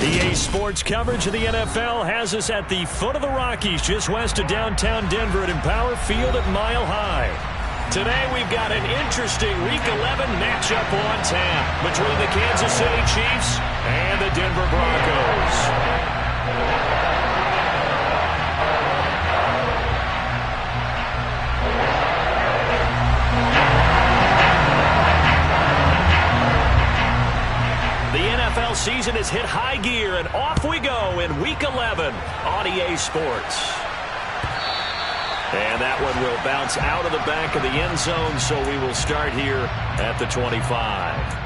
EA Sports coverage of the NFL has us at the foot of the Rockies, just west of downtown Denver at Empower Field at Mile High. Today we've got an interesting Week 11 matchup on tap between the Kansas City Chiefs and the Denver Broncos. NFL season has hit high gear, and off we go in Week 11 on EA Sports. And that one will bounce out of the back of the end zone, so we will start here at the 25.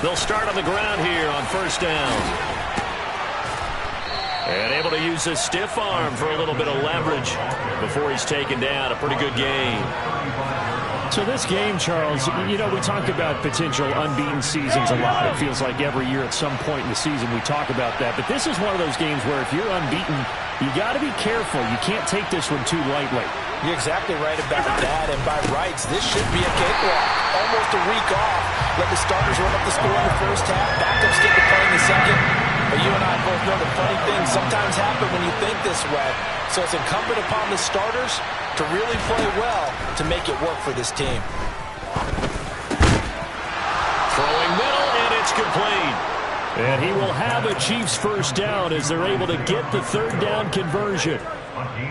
They'll start on the ground here on first down. And able to use his stiff arm for a little bit of leverage before he's taken down. A pretty good game. So this game, Charles, you know, we talk about potential unbeaten seasons a lot. It feels like every year at some point in the season we talk about that. But this is one of those games where if you're unbeaten, you got to be careful. You can't take this one too lightly. You're exactly right about that. And by rights, this should be a cakewalk. Almost a week off. Let the starters run up the score in the first half. Backups get to play in the second. But you and I both know the funny things sometimes happen when you think this way. So it's incumbent upon the starters to really play well to make it work for this team. Throwing middle, and it's complete. And he will have a Chiefs first down as they're able to get the third down conversion.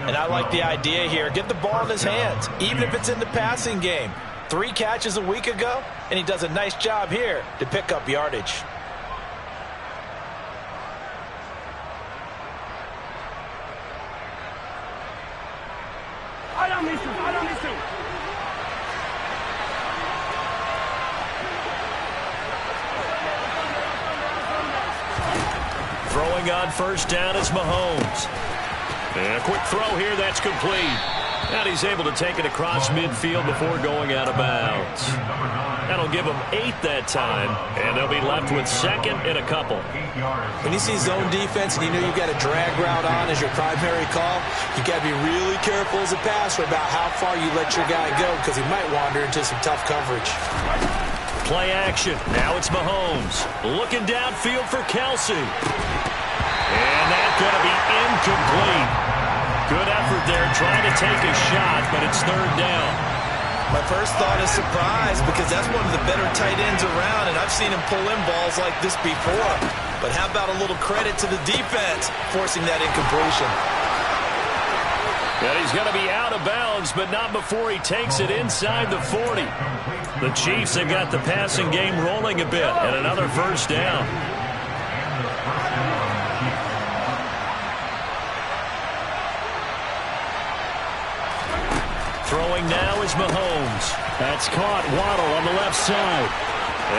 And I like the idea here. Get the ball in his hands, even if it's in the passing game. 3 catches a week ago, and he does a nice job here to pick up yardage. Throwing on first down is Mahomes. And a quick throw here, that's complete. And he's able to take it across midfield before going out of bounds. That'll give him 8 that time, and they'll be left with second and a couple. When you see zone defense and you know you've got a drag route on as your primary call, you got to be really careful as a passer about how far you let your guy go because he might wander into some tough coverage. Play action. Now it's Mahomes. Looking downfield for Kelsey. And that's going to be incomplete. Good effort there trying to take a shot, but it's third down. My first thought is surprise because that's one of the better tight ends around, and I've seen him pull in balls like this before. But how about a little credit to the defense forcing that incompletion? And he's going to be out of bounds, but not before he takes it inside the 40. The Chiefs have got the passing game rolling a bit, and another first down. Throwing now is Mahomes. That's caught. Waddle on the left side.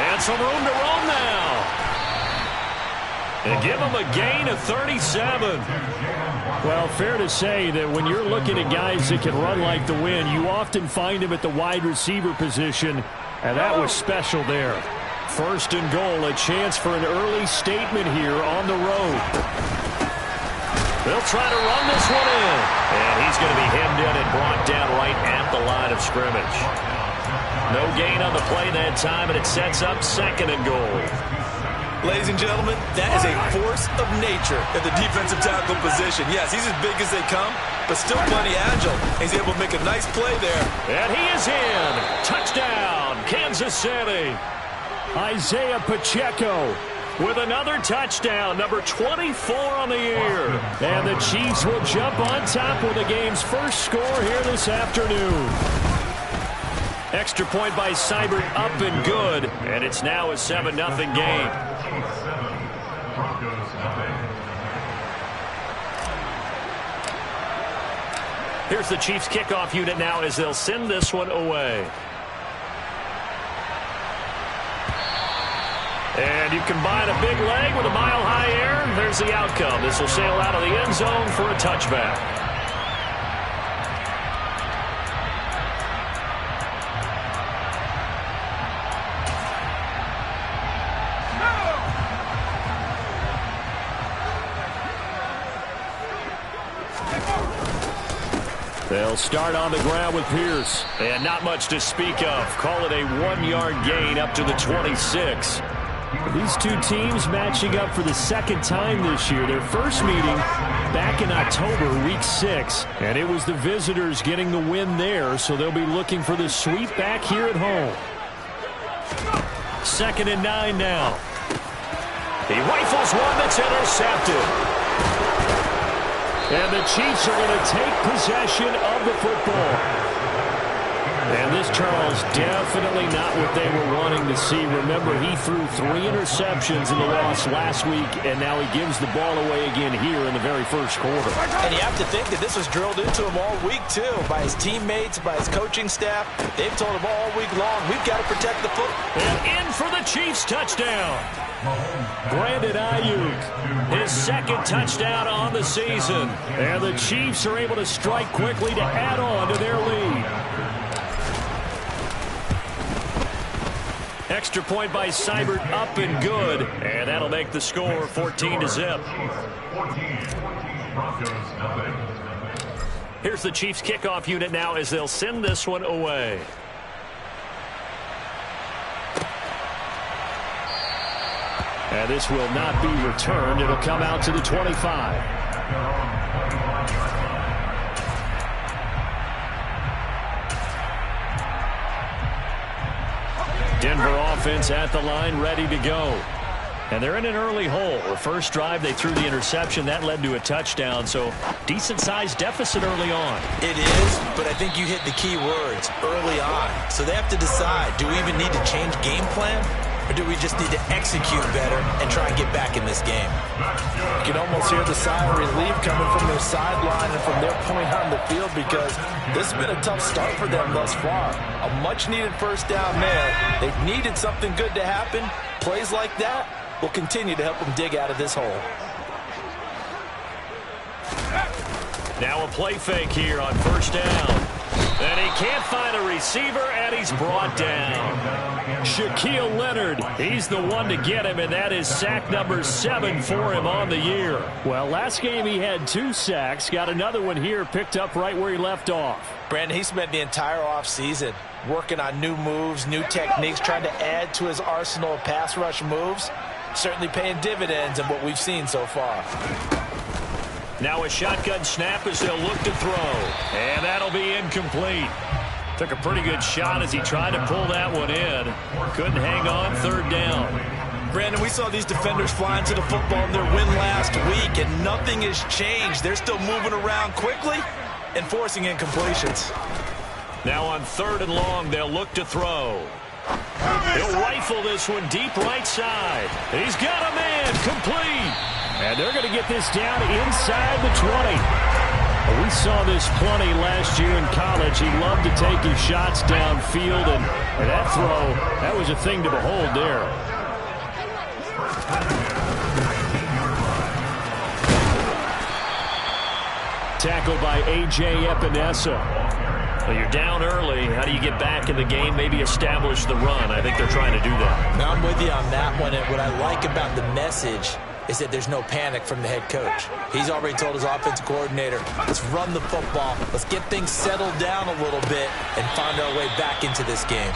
And some room to roam now. And give him a gain of 37. Well, fair to say that when you're looking at guys that can run like the wind, you often find him at the wide receiver position, and that was special there. First and goal, a chance for an early statement here on the road. They'll try to run this one in. And he's going to be hemmed in and brought down right at the line of scrimmage. No gain on the play that time, and it sets up second and goal. Ladies and gentlemen, that is a force of nature at the defensive tackle position. Yes, he's as big as they come, but still plenty agile. He's able to make a nice play there. And he is in. Touchdown, Kansas City. Isaiah Pacheco with another touchdown, number 24 on the year. And the Chiefs will jump on top with the game's first score here this afternoon. Extra point by Seibert up and good, and it's now a 7-0 game. Here's the Chiefs kickoff unit now as they'll send this one away. And you combine a big leg with a mile-high air, there's the outcome. This will sail out of the end zone for a touchback. They'll start on the ground with Pierce. And not much to speak of. Call it a 1-yard gain up to the 26. These two teams matching up for the second time this year. Their first meeting back in October, week 6. And it was the visitors getting the win there, so they'll be looking for the sweep back here at home. 2nd and 9 now. He rifles one that's intercepted. And the Chiefs are going to take possession of the football. And this, Charles, definitely not what they were wanting to see. Remember, he threw 3 interceptions in the loss last week, and now he gives the ball away again here in the very first quarter. And you have to think that this was drilled into him all week, too, by his teammates, by his coaching staff. They've told him all week long, we've got to protect the football. And in for the Chiefs touchdown. Brandon Ayuk, his 2nd touchdown on the season. And the Chiefs are able to strike quickly to add on to their lead. Extra point by Seibert, up and good. And that'll make the score 14-0. Here's the Chiefs kickoff unit now as they'll send this one away. And this will not be returned. It'll come out to the 25. Denver offense at the line, ready to go. And they're in an early hole. The first drive, they threw the interception. That led to a touchdown, so decent-sized deficit early on. It is, but I think you hit the key words, early on. So they have to decide, do we even need to change game plan? Or do we just need to execute better and try and get back in this game? You can almost hear the sigh of relief coming from their sideline and from their point on the field because this has been a tough start for them thus far. A much-needed first down there. They've needed something good to happen. Plays like that will continue to help them dig out of this hole. Now a play fake here on first down. And he can't find a receiver, and he's brought down. Shaquille Leonard, he's the one to get him, and that is sack number 7 for him on the year. Well, last game he had 2 sacks. Got another one here, picked up right where he left off. Brandon, he spent the entire offseason working on new moves, new techniques, trying to add to his arsenal of pass rush moves. Certainly paying dividends in what we've seen so far. Now a shotgun snap as they'll look to throw. And that'll be incomplete. Took a pretty good shot as he tried to pull that one in. Couldn't hang on, 3rd down. Brandon, we saw these defenders fly into the football in their win last week, and nothing has changed. They're still moving around quickly and forcing incompletions. Now on 3rd and long, they'll look to throw. He'll rifle this one deep right side. He's got a man, complete. And they're going to get this down inside the 20. We saw this plenty last year in college. He loved to take his shots downfield, and that throw, that was a thing to behold there. Tackled by A.J. Epinesa. Well, you're down early. How do you get back in the game? Maybe establish the run. I think they're trying to do that. Now, I'm with you on that one, and what I like about the message is that there's no panic from the head coach. He's already told his offensive coordinator, let's run the football, let's get things settled down a little bit and find our way back into this game.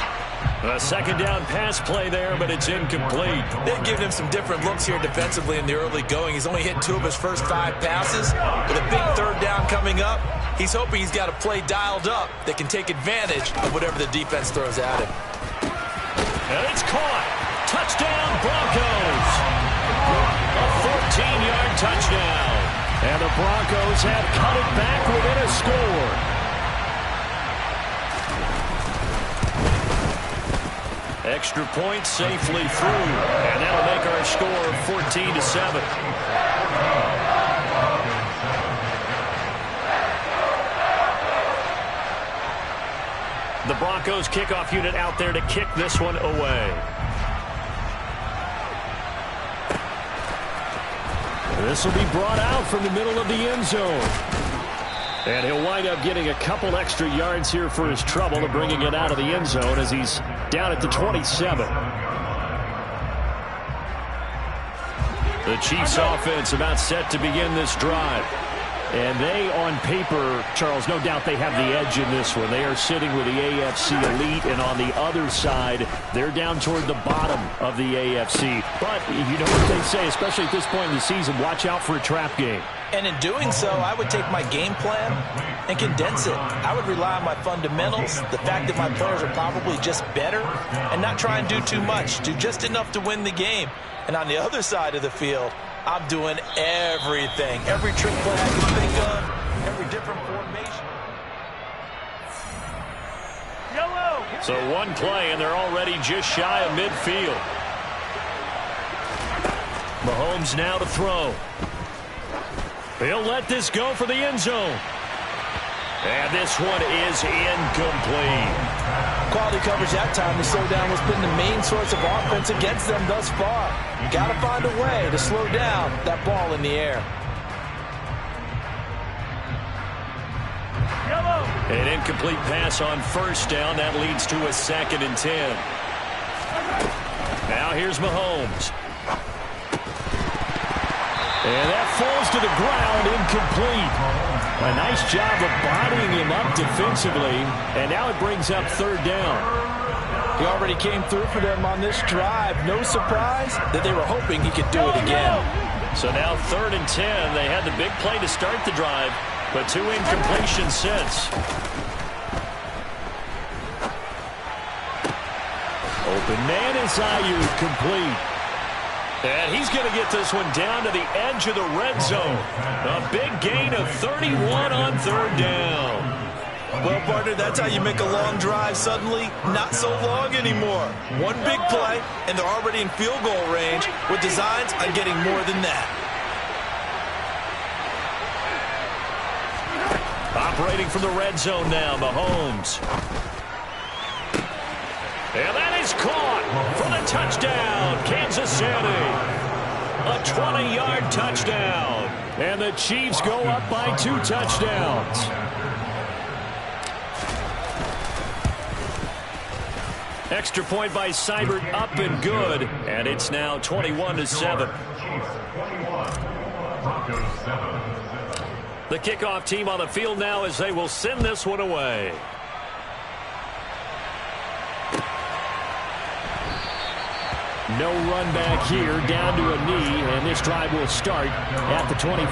A 2nd down pass play there, but it's incomplete. They've given him some different looks here defensively in the early going. He's only hit 2 of his first 5 passes. With a big 3rd down coming up, he's hoping he's got a play dialed up that can take advantage of whatever the defense throws at him. And it's caught. Touchdown, Broncos. A 14-yard touchdown. And the Broncos have cut it back within a score. Extra point safely through. And that'll make our score 14-7. The Broncos kickoff unit out there to kick this one away. This will be brought out from the middle of the end zone. And he'll wind up getting a couple extra yards here for his trouble of bringing it out of the end zone as he's down at the 27. The Chiefs offense about set to begin this drive. And they, on paper, Charles, no doubt they have the edge in this one. They are sitting with the AFC elite, and on the other side, they're down toward the bottom of the AFC. But you know what they say, especially at this point in the season, watch out for a trap game. And in doing so, I would take my game plan and condense it. I would rely on my fundamentals, the fact that my players are probably just better, and not try and do too much, do just enough to win the game. And on the other side of the field, I'm doing everything. Every trick play I can think of, every different formation. So one play, and they're already just shy of midfield. Mahomes now to throw. He'll let this go for the end zone. And this one is incomplete. Quality coverage that time. The slowdown has been the main source of offense against them thus far. You got to find a way to slow down that ball in the air. An incomplete pass on first down. That leads to a 2nd and 10. Now here's Mahomes. And that falls to the ground, incomplete. A nice job of bodying him up defensively, and now it brings up 3rd down. He already came through for them on this drive. No surprise that they were hoping he could do it again. So now 3rd and 10. They had the big play to start the drive, but 2 incompletions since. Open man is Ayuk, complete. And he's going to get this one down to the edge of the red zone. A big gain of 31 on 3rd down. Well, partner, that's how you make a long drive suddenly not so long anymore. One big play, and they're already in field goal range with designs on getting more than that. Operating from the red zone now, Mahomes. And that is caught for the touchdown, Kansas City. A 20-yard touchdown. And the Chiefs go up by 2 touchdowns. Extra point by Seibert, up and good. And it's now 21-7. The kickoff team on the field now as they will send this one away. No run back here, down to a knee, and this drive will start at the 25.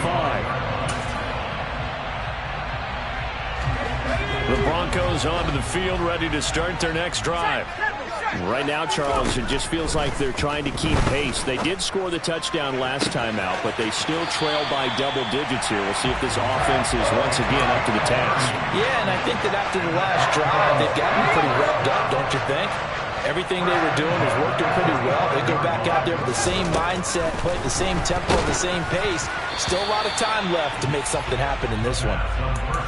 The Broncos onto the field, ready to start their next drive. Right now, Charles, it just feels like they're trying to keep pace. They did score the touchdown last time out, but they still trail by double digits here. We'll see if this offense is once again up to the task. Yeah, and I think that after the last drive, they've gotten pretty revved up, don't you think? Everything they were doing was working pretty well. They go back out there with the same mindset, play at the same tempo, the same pace. Still a lot of time left to make something happen in this one.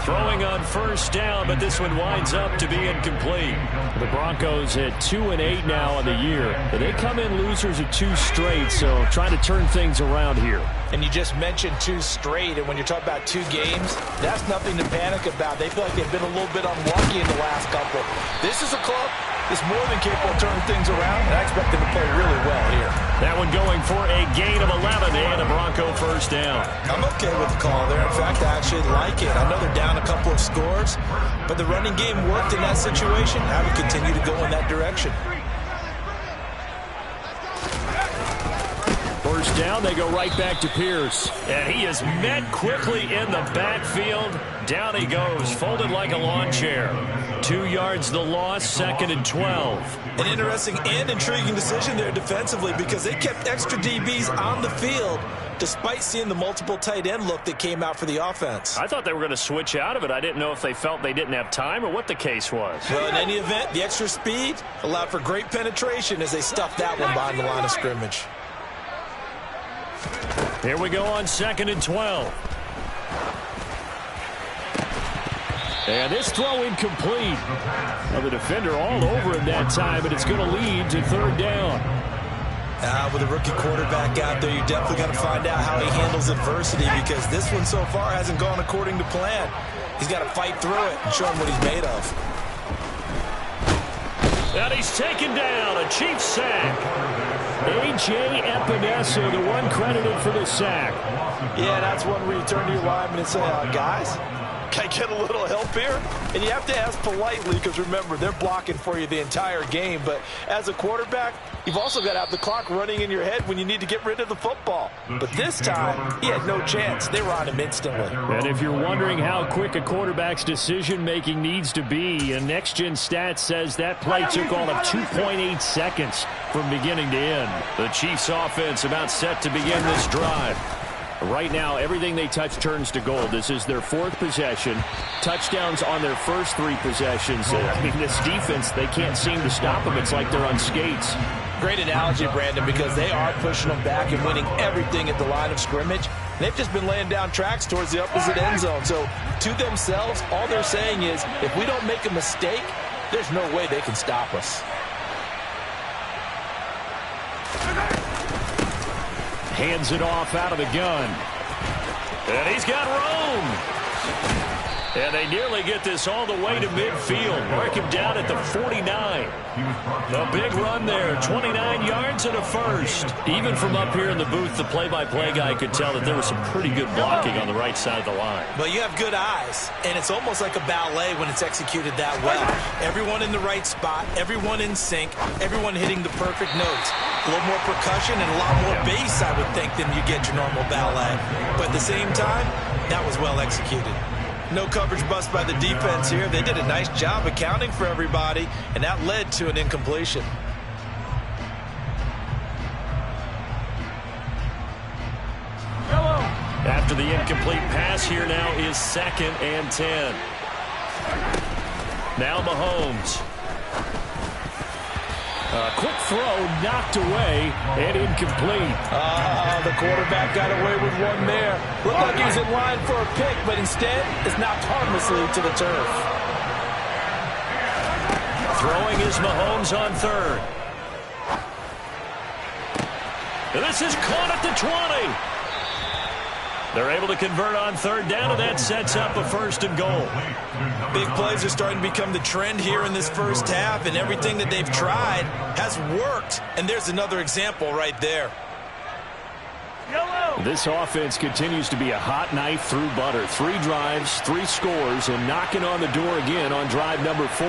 Throwing on first down, but this one winds up to be incomplete. The Broncos at 2-8 now on the year. But they come in losers of 2 straight, so trying to turn things around here. And you just mentioned 2 straight, and when you're talking about 2 games, that's nothing to panic about. They feel like they've been a little bit unlucky in the last couple. This is a club that's more than capable of turning things around, and I expect them to play really well here. That one going for a gain of 11 and a Bronco first down. I'm okay with the call there. In fact, I actually like it. I know they're down a couple of scores, but the running game worked in that situation. I would continue to go in that direction. First down, they go right back to Pierce. And he is met quickly in the backfield. Down he goes, folded like a lawn chair. 2 yards the loss, 2nd and 12. An interesting and intriguing decision there defensively because they kept extra DBs on the field despite seeing the multiple tight end look that came out for the offense. I thought they were going to switch out of it. I didn't know if they felt they didn't have time or what the case was. Well, in any event, the extra speed allowed for great penetration as they stuffed that one behind the line of scrimmage. Here we go on 2nd and 12. And this throw incomplete. Well, the defender all over him that time, but it's going to lead to 3rd down. With a rookie quarterback out there, you're definitely going to find out how he handles adversity because this one so far hasn't gone according to plan. He's got to fight through it and show him what he's made of. And he's taken down, a Chiefs sack. A.J. Epinesa, the one credited for the sack. Yeah, that's one where you turn to your lineman and say, guys, can I get a little help here? And you have to ask politely because, remember, they're blocking for you the entire game. But as a quarterback, you've also got to have the clock running in your head when you need to get rid of the football. But this time, he had no chance. They were on him instantly. And if you're wondering how quick a quarterback's decision-making needs to be, a next-gen stat says that play took all of 2.8 seconds from beginning to end. The Chiefs offense about set to begin this drive. Right now, everything they touch turns to gold. This is their fourth possession. Touchdowns on their first three possessions. I mean, this defense, they can't seem to stop them. It's like they're on skates. Great analogy, Brandon, because they are pushing them back and winning everything at the line of scrimmage. They've just been laying down tracks towards the opposite end zone. So, to themselves, all they're saying is, if we don't make a mistake, there's no way they can stop us. Hands it off out of the gun. And he's got room. And they nearly get this all the way to midfield. Mark him down at the 49. A big run there. 29 yards and a first. Even from up here in the booth, the play-by-play guy could tell that there was some pretty good blocking on the right side of the line. But you have good eyes, and it's almost like a ballet when it's executed that well. Everyone in the right spot, everyone in sync, everyone hitting the perfect notes. A little more percussion and a lot more bass, I would think, than you get your normal ballet. But at the same time, that was well executed. No coverage bust by the defense here. They did a nice job accounting for everybody, and that led to an incompletion. After the incomplete pass, here now is 2nd and 10. Now Mahomes. A quick throw knocked away and incomplete. The quarterback got away with one there. Looked like he was in line for a pick, but instead is knocked harmlessly to the turf. Throwing is Mahomes on 3rd. And this is caught at the 20. They're able to convert on 3rd down, and that sets up a 1st and goal. Big plays are starting to become the trend here in this first half, and everything that they've tried has worked. And there's another example right there. This offense continues to be a hot knife through butter. 3 drives, 3 scores, and knocking on the door again on drive number 4.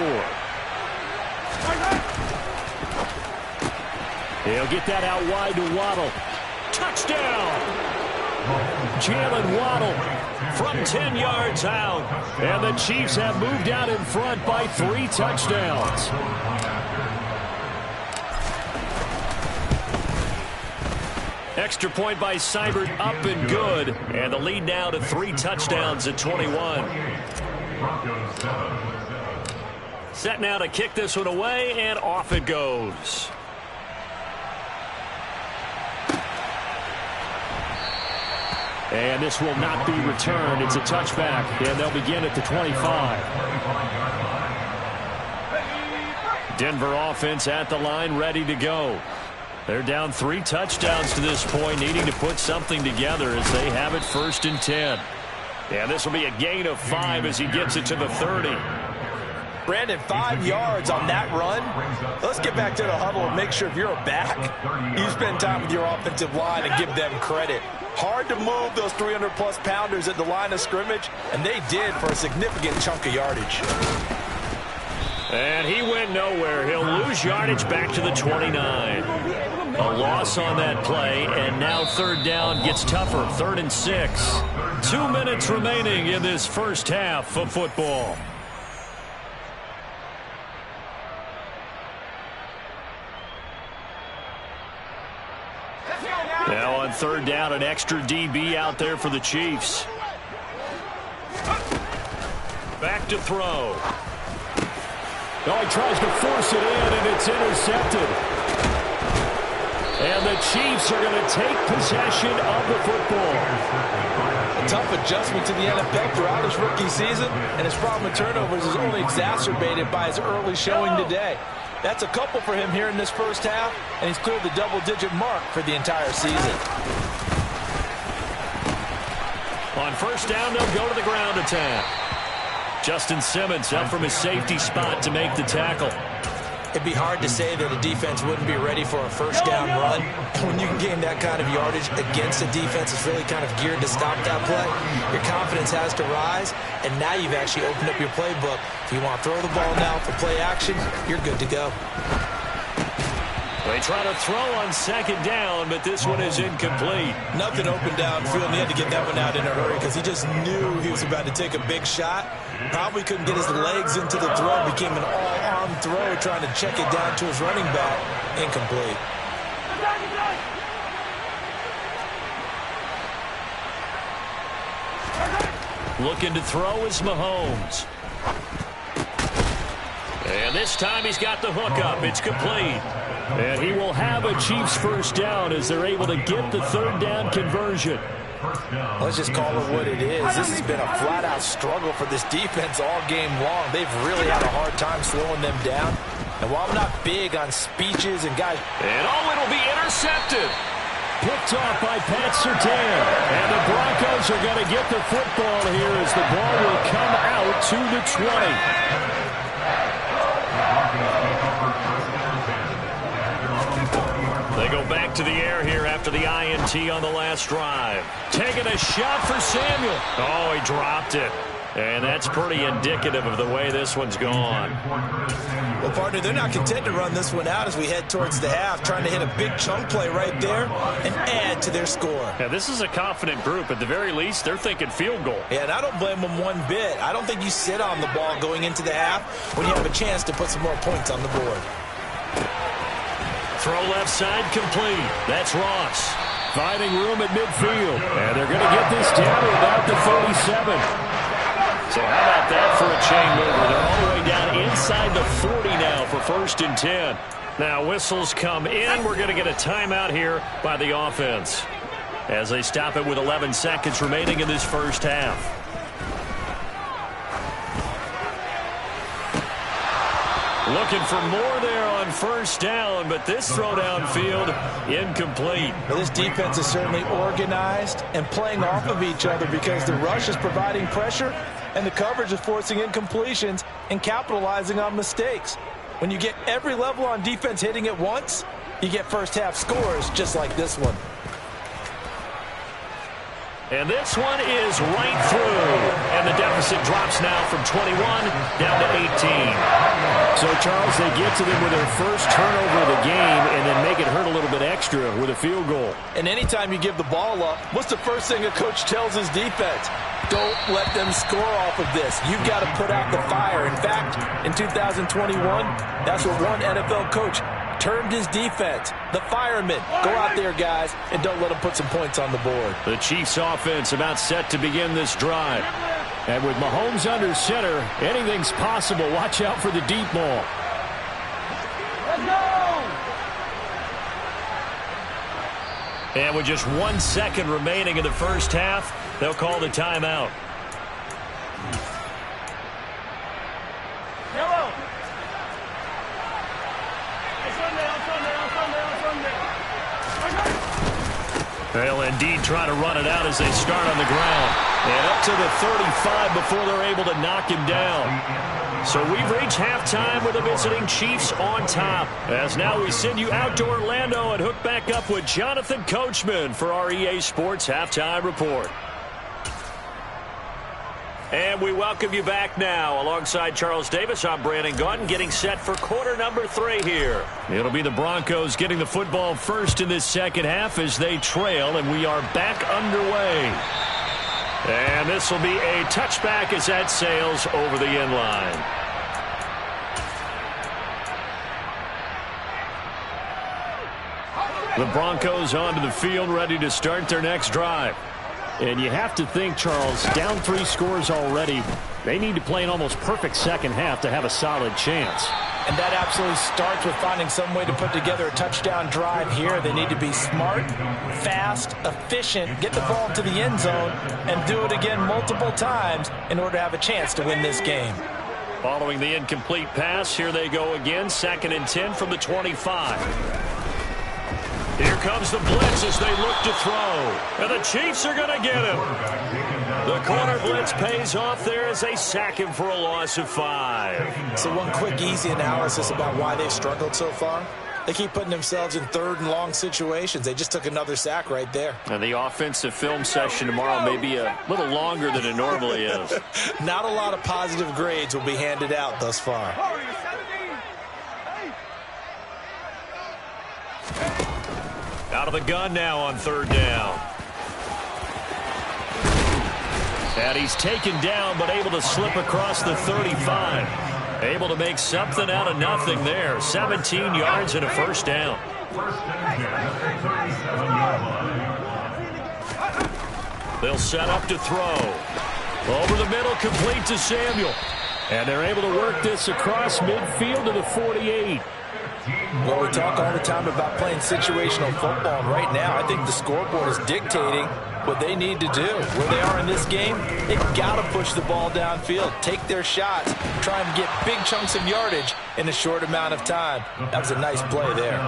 He'll get that out wide to Waddle. Touchdown! Jalen Waddle from 10 yards out. And the Chiefs have moved out in front by 3 touchdowns. Extra point by Seibert, up and good. And the lead now to 3 touchdowns at 21. Set now to kick this one away, and off it goes. And this will not be returned. It's a touchback, and they'll begin at the 25. Denver offense at the line, ready to go. They're down 3 touchdowns to this point, needing to put something together as they have it 1st and 10. And this will be a gain of 5 as he gets it to the 30. Brandon, 5 yards on that run. Let's get back to the huddle and make sure if you're a back, you spend time with your offensive line and give them credit. Hard to move those 300-plus pounders at the line of scrimmage, and they did for a significant chunk of yardage. And he went nowhere. He'll lose yardage back to the 29. A loss on that play, and now 3rd down gets tougher. 3rd and 6. 2 minutes remaining in this first half of football. Now on 3rd down, an extra DB out there for the Chiefs. Back to throw. Oh, he tries to force it in, and it's intercepted. And the Chiefs are going to take possession of the football. A tough adjustment to the NFL throughout his rookie season, and his problem with turnovers is only exacerbated by his early showing today. That's a couple for him here in this first half, and he's cleared the double-digit mark for the entire season. On 1st down, they'll go to the ground attack. Justin Simmons up from his safety spot to make the tackle. It'd be hard to say that a defense wouldn't be ready for a first down run. When you can gain that kind of yardage against a defense that's really kind of geared to stop that play, your confidence has to rise, and now you've actually opened up your playbook. If you want to throw the ball now for play action, you're good to go. They try to throw on second down, but this one is incomplete. Nothing open downfield, and he had to get that one out in a hurry because he just knew he was about to take a big shot. Probably couldn't get his legs into the throw. Became an all-arm throw, trying to check it down to his running back. Incomplete. Looking to throw is Mahomes. And this time he's got the hook up. It's complete. And he will have a Chiefs first down as they're able to get the third down conversion. Let's just call it what it is. This has been a flat-out struggle for this defense all game long. They've really had a hard time slowing them down. And while I'm not big on speeches and guys... And it'll be intercepted. Picked off by Pat Surtain. And the Broncos are going to get the football here as the ball will come out to the 20. They go back to the air here after the INT on the last drive. Taking a shot for Samuel. Oh, he dropped it. And that's pretty indicative of the way this one's gone. Well, partner, they're not content to run this one out as we head towards the half, trying to hit a big chunk play right there and add to their score. Yeah, this is a confident group. At the very least, they're thinking field goal. Yeah, and I don't blame them one bit. I don't think you sit on the ball going into the half when you have a chance to put some more points on the board. Throw left side complete. That's Ross. Finding room at midfield. And they're going to get this down to about the 37. So how about that for a chain mover? They're all the way down inside the 40 now for 1st and 10. Now whistles come in. We're going to get a timeout here by the offense as they stop it with 11 seconds remaining in this first half. Looking for more there on first down, but this throw downfield incomplete. Well, this defense is certainly organized and playing off of each other because the rush is providing pressure and the coverage is forcing incompletions and capitalizing on mistakes. When you get every level on defense hitting at once, you get first half scores just like this one. And this one is right through. And the deficit drops now from 21 down to 18. So, Charles, they get to them with their first turnover of the game and then make it hurt a little bit extra with a field goal. And anytime you give the ball up, what's the first thing a coach tells his defense? Don't let them score off of this. You've got to put out the fire. In fact, in 2021, that's what one NFL coach termed his defense, the firemen. Go out there, guys, and don't let them put some points on the board. The Chiefs offense about set to begin this drive. And with Mahomes under center, anything's possible. Watch out for the deep ball. Let's go! And with just 1 second remaining in the first half, they'll call the timeout. They'll indeed try to run it out as they start on the ground. And up to the 35 before they're able to knock him down. So we've reached halftime with the visiting Chiefs on top. As now we send you out to Orlando and hook back up with Jonathan Coachman for our EA Sports Halftime Report. And we welcome you back now. Alongside Charles Davis, I'm Brandon Gaudin, getting set for quarter number 3 here. It'll be the Broncos getting the football first in this second half as they trail, and we are back underway. And this will be a touchback as that sails over the end line. The Broncos onto the field, ready to start their next drive. And you have to think, Charles, down 3 scores already. They need to play an almost perfect second half to have a solid chance. And that absolutely starts with finding some way to put together a touchdown drive here. They need to be smart, fast, efficient, get the ball to the end zone, and do it again multiple times in order to have a chance to win this game. Following the incomplete pass, here they go again. 2nd and 10 from the 25. Here comes the blitz as they look to throw. And the Chiefs are going to get him. The corner blitz pays off there as they sack him for a loss of 5. So one quick, easy analysis about why they've struggled so far. They keep putting themselves in third and long situations. They just took another sack right there. And the offensive film session tomorrow may be a little longer than it normally is. Not a lot of positive grades will be handed out thus far. Out of the gun now on 3rd down. And he's taken down, but able to slip across the 35. Able to make something out of nothing there. 17 yards and a 1st down. They'll set up to throw. Over the middle, complete to Samuel. And they're able to work this across midfield to the 48. Well, we talk all the time about playing situational football. And right now, I think the scoreboard is dictating what they need to do. Where they are in this game, they've got to push the ball downfield, take their shots, try and get big chunks of yardage in a short amount of time. That was a nice play there.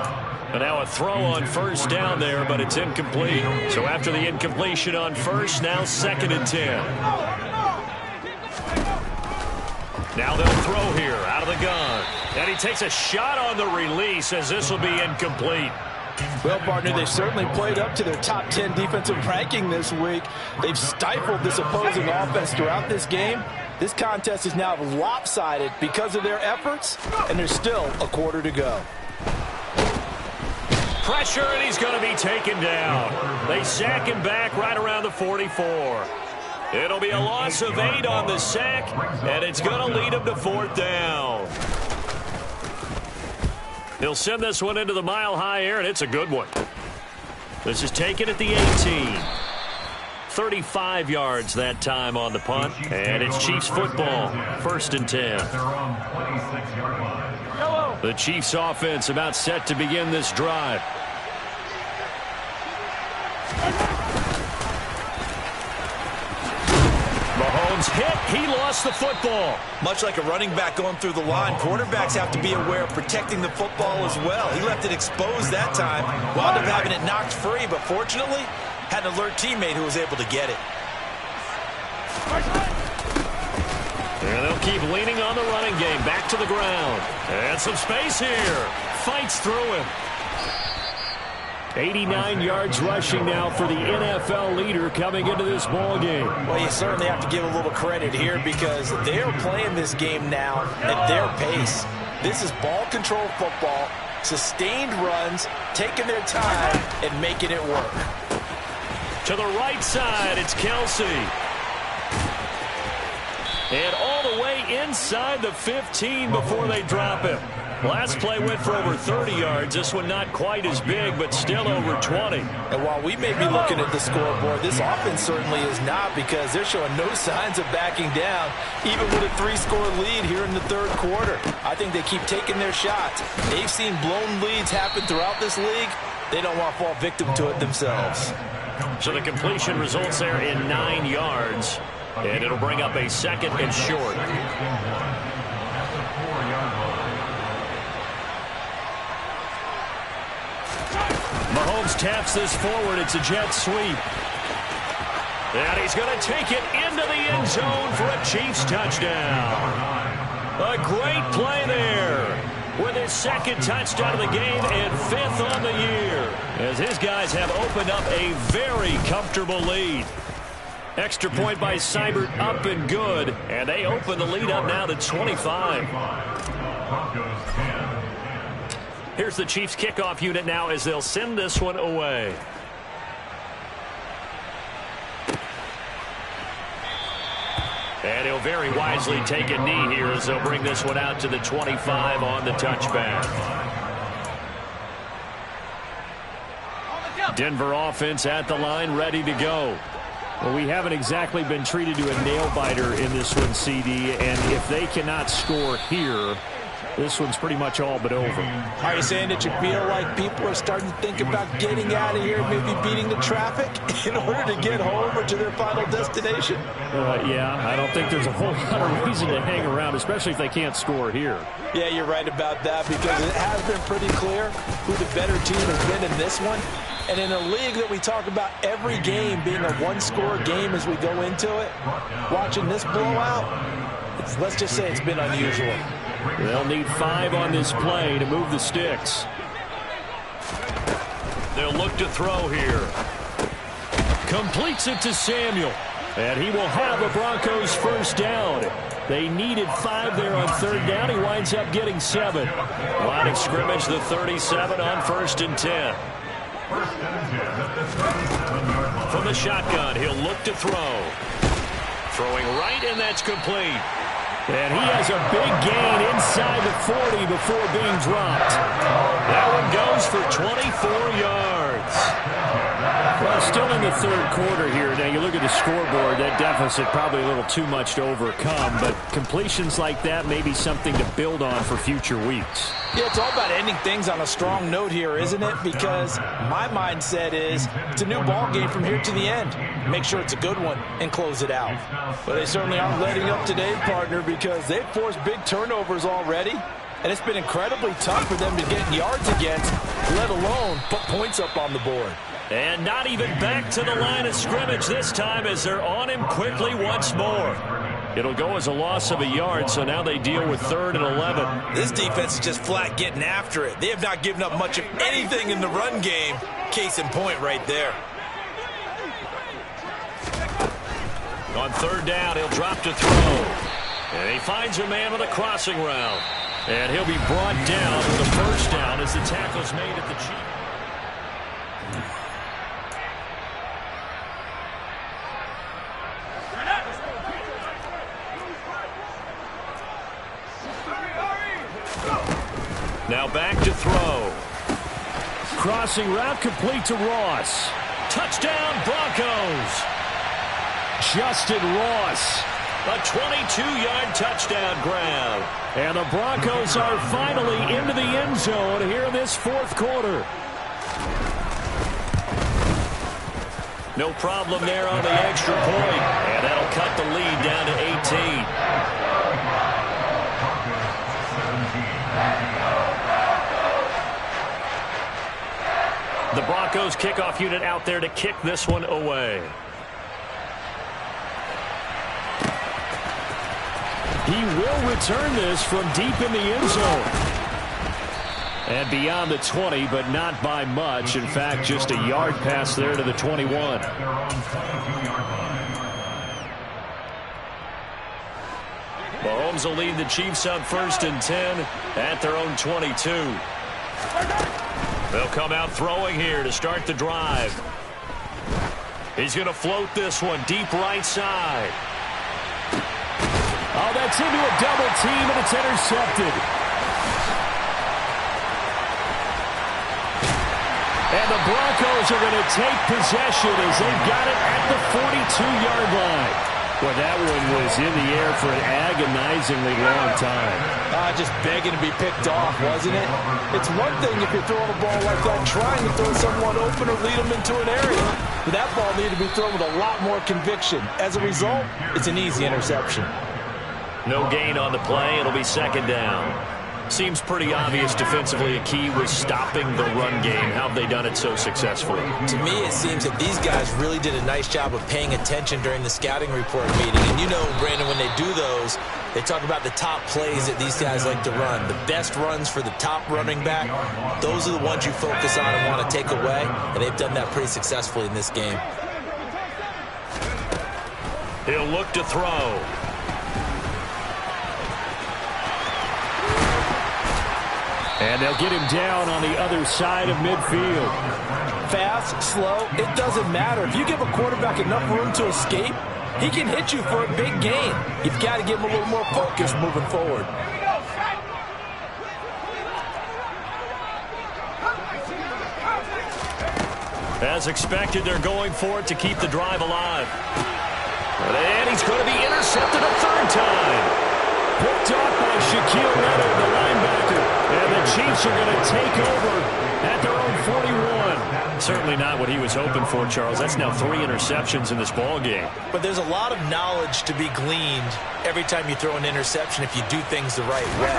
And now a throw on 1st down there, but it's incomplete. So after the incompletion on 1st, now 2nd and 10. Now they'll throw here out of the gun. And he takes a shot on the release as this will be incomplete. Well, partner, they've certainly played up to their top 10 defensive ranking this week. They've stifled this opposing offense throughout this game. This contest is now lopsided because of their efforts, and there's still a quarter to go. Pressure, and he's going to be taken down. They sack him back right around the 44. It'll be a loss of 8 on the sack, and it's going to lead him to 4th down. He'll send this one into the mile-high air, and it's a good one. This is taken at the 18. 35 yards that time on the punt, and it's Chiefs football, 1st and 10. The Chiefs offense about set to begin this drive. Mahomes hit. He lost the football. Much like a running back going through the line, quarterbacks have to be aware of protecting the football as well. He left it exposed that time, wound up having it knocked free, but fortunately, had an alert teammate who was able to get it. And they'll keep leaning on the running game. Back to the ground. And some space here. Fights through him. 89 yards rushing now for the NFL leader coming into this ball game. Well, you certainly have to give a little credit here because they're playing this game now at their pace. This is ball control football, sustained runs, taking their time and making it work. To the right side, it's Kelsey. And all the way inside the 15 before they drop him. Last play went for over 30 yards. This one not quite as big, but still over 20. And while we may be looking at the scoreboard, this offense certainly is not because they're showing no signs of backing down, even with a 3-score lead here in the 3rd quarter. I think they keep taking their shots. They've seen blown leads happen throughout this league. They don't want to fall victim to it themselves. So the completion results there in 9 yards, and it'll bring up a 2nd and short. Mahomes taps this forward. It's a jet sweep. And he's going to take it into the end zone for a Chiefs touchdown. A great play there with his 2nd touchdown of the game and 5th on the year, as his guys have opened up a very comfortable lead. Extra point by Seibert up and good, and they open the lead up now to 25. Here's the Chiefs kickoff unit now as they'll send this one away. And he'll very wisely take a knee here as they'll bring this one out to the 25 on the touchback. Denver offense at the line, ready to go. Well, we haven't exactly been treated to a nail-biter in this one, CD, and if they cannot score here, this one's pretty much all but over. Are you saying that you feel like people are starting to think about getting out of here, maybe beating the traffic in order to get home or to their final destination? Yeah, I don't think there's a whole lot of reason to hang around, especially if they can't score here. Yeah, you're right about that, because it has been pretty clear who the better team has been in this one. And in a league that we talk about every game being a one-score game as we go into it, watching this blowout, let's just say it's been unusual. They'll need 5 on this play to move the sticks. They'll look to throw here. Completes it to Samuel. And he will have a Broncos first down. They needed 5 there on third down. He winds up getting 7. Line of scrimmage, the 37 on 1st and 10. From the shotgun, he'll look to throw. Throwing right, and that's complete. And he has a big gain inside the 40 before being dropped. That one goes for 24 yards. Well, still in the third quarter here. Now, you look at the scoreboard, that deficit probably a little too much to overcome, but completions like that may be something to build on for future weeks. Yeah, it's all about ending things on a strong note here, isn't it? Because my mindset is it's a new ball game from here to the end. Make sure it's a good one and close it out. But they certainly aren't letting up today, partner, because they've forced big turnovers already. And it's been incredibly tough for them to get yards against, let alone put points up on the board. And not even back to the line of scrimmage this time as they're on him quickly once more. It'll go as a loss of a yard, so now they deal with 3rd and 11. This defense is just flat getting after it. They have not given up much of anything in the run game. Case in point right there. On 3rd down, he'll drop to throw. And he finds a man on the crossing route. And he'll be brought down with a first down as the tackle's made at the Chiefs. Now back to throw. Crossing route complete to Ross. Touchdown, Broncos. Justin Ross. A 22-yard touchdown grab. And the Broncos are finally into the end zone here in this 4th quarter. No problem there on the extra point. And that'll cut the lead down to 18. The Broncos kickoff unit out there to kick this one away. He will return this from deep in the end zone. And beyond the 20, but not by much. In fact, just a yard pass there to the 21. Mahomes will lead the Chiefs on 1st and 10 at their own 22. They'll come out throwing here to start the drive. He's going to float this one deep right side. Oh, that's into a double team, and it's intercepted. And the Broncos are going to take possession as they've got it at the 42-yard line. Well, that one was in the air for an agonizingly long time. Just begging to be picked off, wasn't it? It's one thing if you're throwing a ball like that, trying to throw someone open or lead them into an area. But that ball needed to be thrown with a lot more conviction. As a result, it's an easy interception. No gain on the play. It'll be 2nd down. Seems pretty obvious defensively a key was stopping the run game. How have they done it so successfully? To me, it seems that these guys really did a nice job of paying attention during the scouting report meeting. And you know, Brandon, when they do those, they talk about the top plays that these guys like to run. The best runs for the top running back, those are the ones you focus on and want to take away. And they've done that pretty successfully in this game. He'll look to throw. And they'll get him down on the other side of midfield. Fast, slow, it doesn't matter. If you give a quarterback enough room to escape, he can hit you for a big gain. You've got to give him a little more focus moving forward. As expected, they're going for it to keep the drive alive. And he's going to be intercepted a 3rd time. Picked off by Shaquille Leonard, the linebacker. Chiefs are going to take over at their own 41. Certainly not what he was hoping for, Charles. That's now 3 interceptions in this ball game. But there's a lot of knowledge to be gleaned every time you throw an interception if you do things the right way.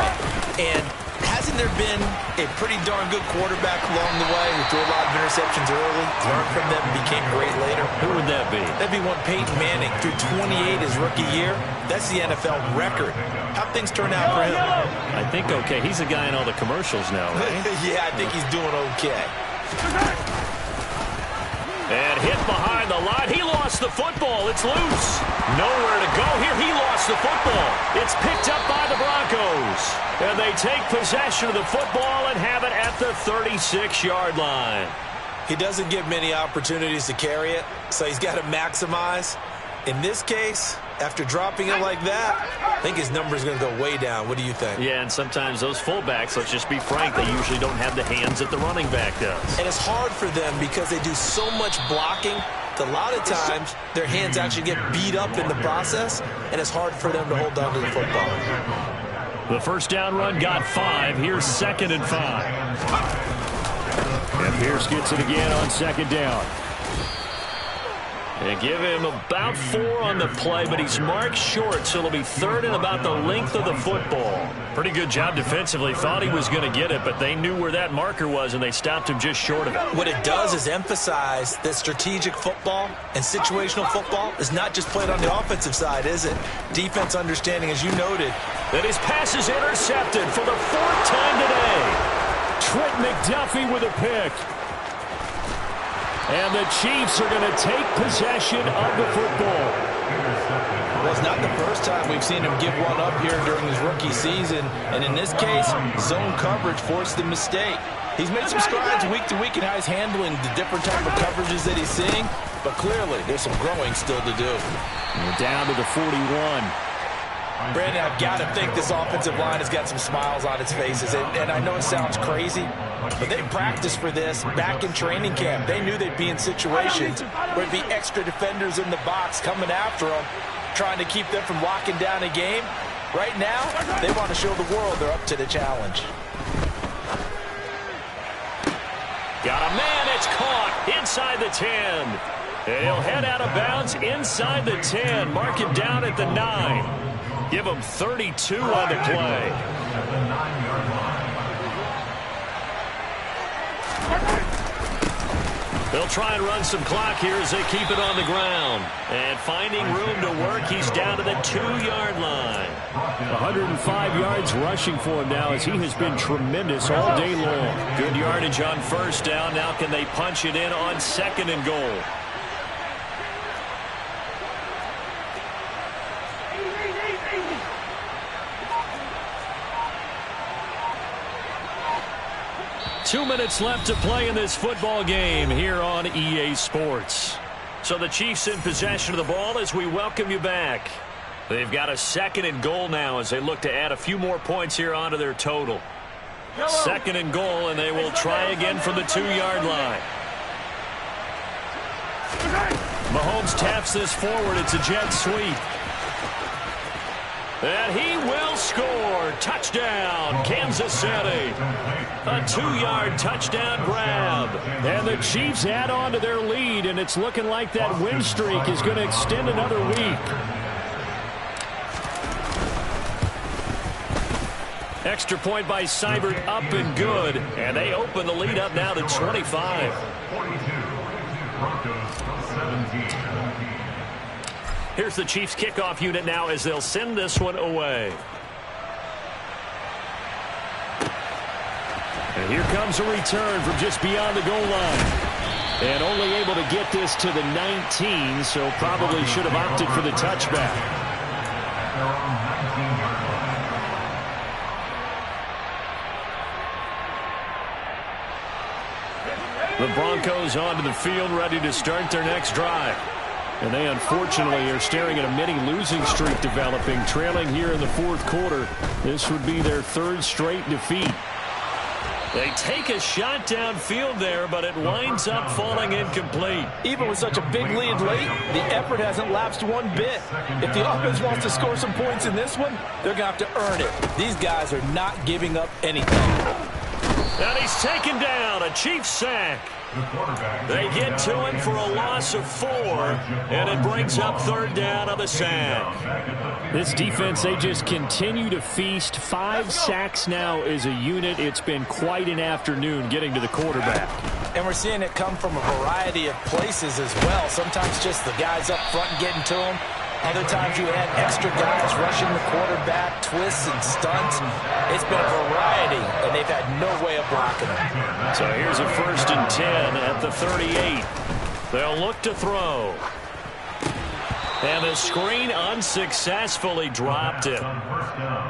And hasn't there been a pretty darn good quarterback along the way who threw a lot of interceptions early, learned from them, and became great later? Who would that be? That'd be one Peyton Manning. Threw 28 his rookie year. That's the NFL record. How'd things turn out for him? I think okay. He's a guy in all the commercials now, right? Yeah, I think he's doing okay. And hit behind the line. He lost the football. It's loose. Nowhere to go here. He lost the football. It's picked up by the Broncos. And they take possession of the football and have it at the 36-yard line. He doesn't get many opportunities to carry it, so he's got to maximize. In this case, after dropping it like that, I think his number is going to go way down. What do you think? Yeah, and sometimes those fullbacks, let's just be frank, they usually don't have the hands that the running back does. And it's hard for them because they do so much blocking. A lot of times, their hands actually get beat up in the process, and it's hard for them to hold on to the football. The first down run got 5. Here's 2nd and 5. And Pierce gets it again on 2nd down. They give him about 4 on the play, but he's marked short, so it'll be 3rd and about the length of the football. Pretty good job defensively. Thought he was going to get it, but they knew where that marker was, and they stopped him just short of it. What it does is emphasize that strategic football and situational football is not just played on the offensive side, is it? Defense understanding, as you noted. That his pass is intercepted for the 4th time today. Trent McDuffie with a pick. And the Chiefs are going to take possession of the football. Well, it's not the first time we've seen him give one up here during his rookie season. And in this case, zone coverage forced the mistake. He's made some strides week to week in how he's handling the different type of coverages that he's seeing. But clearly, there's some growing still to do. And we're down to the 41. Brandon, I've got to think this offensive line has got some smiles on its faces. And I know it sounds crazy, but they practiced for this back in training camp. They knew they'd be in situations where there'd be extra defenders in the box coming after them, trying to keep them from locking down a game. Right now, they want to show the world they're up to the challenge. Got a man. It's caught inside the 10. And he'll head out of bounds inside the 10. Mark him down at the 9. Give him 32 on the play. They'll try and run some clock here as they keep it on the ground. And finding room to work, he's down to the 2-yard line. 105 yards rushing for him now as he has been tremendous all day long. Good yardage on 1st down. Now can they punch it in on 2nd and goal? Two minutes left to play in this football game here on EA Sports. So the Chiefs in possession of the ball as we welcome you back. They've got a 2nd and goal now as they look to add a few more points here onto their total. 2nd and goal, and they will try again from the 2-yard line. Mahomes taps this forward. It's a jet sweep. And he will score. Touchdown, Kansas City. A 2-yard touchdown grab. And the Chiefs add on to their lead, and it's looking like that win streak is going to extend another week. Extra point by Seibert, up and good. And they open the lead up now to 25. Here's the Chiefs kickoff unit now as they'll send this one away. And here comes a return from just beyond the goal line. And only able to get this to the 19, so probably should have opted for the touchback. The Broncos onto the field, ready to start their next drive. And they unfortunately are staring at a mini losing streak developing, trailing here in the 4th quarter. This would be their 3rd straight defeat. They take a shot downfield there, but it winds up falling incomplete. Even with such a big lead late, the effort hasn't lapsed one bit. If the offense wants to score some points in this one, they're going to have to earn it. These guys are not giving up anything. And he's taken down, a Chiefs sack. They get to him for a loss of 4, and it brings up 3rd down on the sack. This defense, they just continue to feast. 5 sacks now as a unit. It's been quite an afternoon getting to the quarterback. And we're seeing it come from a variety of places as well. Sometimes just the guys up front getting to him. Other times you add extra guys rushing the quarterback, twists and stunts. It's been a variety, and they've had no way of blocking him. So here's a 1st and 10 at the 38. They'll look to throw. And the screen unsuccessfully dropped it.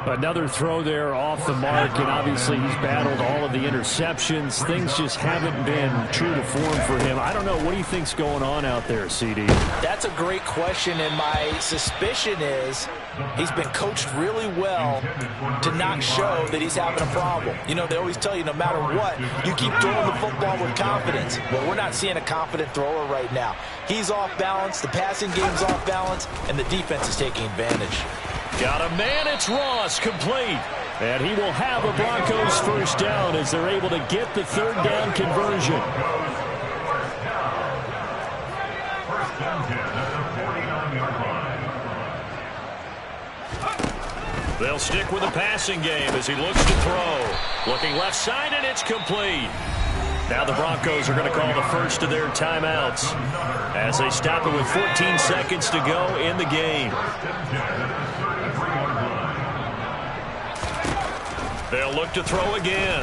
Another throw there off the mark, and obviously he's battled all of the interceptions. Things just haven't been true to form for him. I don't know. What do you think's going on out there, CD? That's a great question, and my suspicion is he's been coached really well to not show that he's having a problem. You know, they always tell you no matter what, you keep throwing the football with confidence. Well, we're not seeing a confident thrower right now. He's off balance, the passing game's off balance, and the defense is taking advantage. Got a man, it's Ross, complete. And he will have a Broncos 1st down as they're able to get the 3rd down conversion. They'll stick with the passing game as he looks to throw. Looking left side, and it's complete. Now the Broncos are going to call the first of their timeouts as they stop it with 14 seconds to go in the game. They'll look to throw again.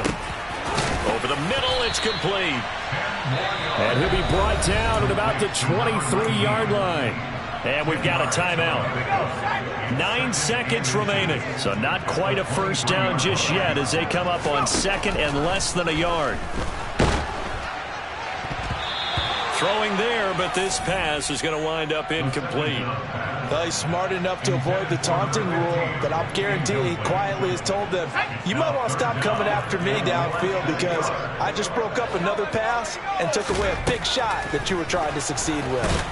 Over the middle, it's complete. And he'll be brought down at about the 23-yard line. And we've got a timeout. 9 seconds remaining. So not quite a 1st down just yet as they come up on 2nd and less than a yard. Throwing there, but this pass is going to wind up incomplete. Well, he's smart enough to avoid the taunting rule, but I'll guarantee he quietly has told them, you might want to stop coming after me downfield because I just broke up another pass and took away a big shot that you were trying to succeed with.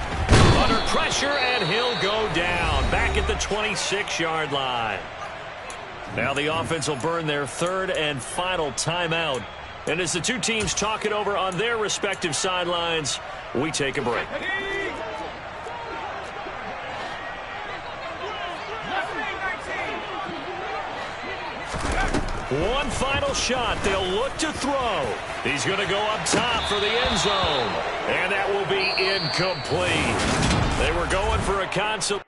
Under pressure, and he'll go down. Back at the 26-yard line. Now the offense will burn their 3rd and final timeout. And as the two teams talk it over on their respective sidelines, we take a break. One final shot. They'll look to throw. He's going to go up top for the end zone. And that will be incomplete. They were going for a concept.